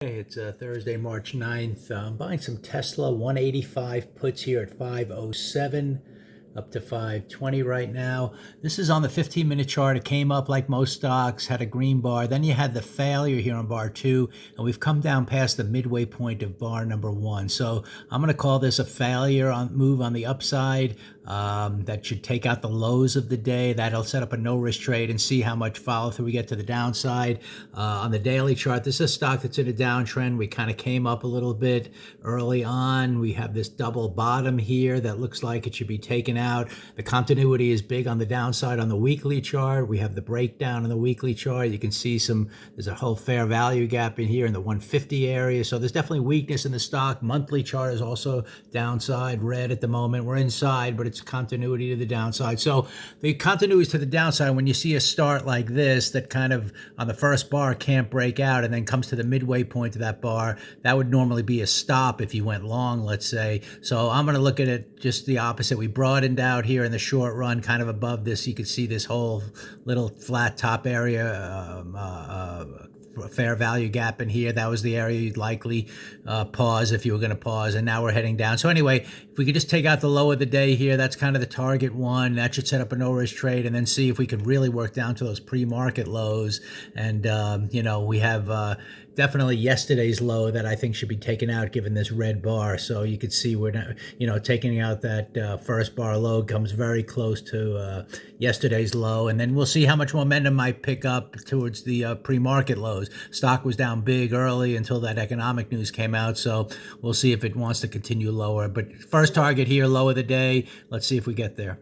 Hey, it's Thursday, March 9th. I'm buying some Tesla 185 puts here at 507 up to 520 right now. This is on the 15-minute chart. It came up like most stocks, had a green bar. Then you had the failure here on bar 2, and we've come down past the midway point of bar number 1. So I'm going to call this a failure on move on the upside. That should take out the lows of the day. That'll set up a no-risk trade and see how much follow-through we get to the downside. On the daily chart, this is a stock that's in a downtrend. We kind of came up a little bit early on. We have this double bottom here that looks like it should be taken out. The continuity is big on the downside on the weekly chart. We have the breakdown on the weekly chart. You can see there's a whole fair value gap in here in the 150 area. So there's definitely weakness in the stock. Monthly chart is also downside, red at the moment. We're inside, but it's continuity to the downside. So the continuity is to the downside. When you see a start like this that kind of on the first bar can't break out and then comes to the midway point of that bar, that would normally be a stop if you went long, let's say. So I'm going to look at it just the opposite. We broadened out here in the short run, kind of above this. You can see this whole little flat top area, fair value gap in here. That was the area you'd likely pause if you were going to pause, and now we're heading down. So anyway, if we could just take out the low of the day here, that's kind of the target one. That should set up a no-risk trade, and then see if we could really work down to those pre-market lows. And we have definitely yesterday's low that I think should be taken out given this red bar. So you could see we're not, taking out that first bar low comes very close to yesterday's low, and then we'll see how much momentum might pick up towards the pre-market lows. Stock was down big early until that economic news came out, so we'll see if it wants to continue lower. But first target here, low of the day. Let's see if we get there.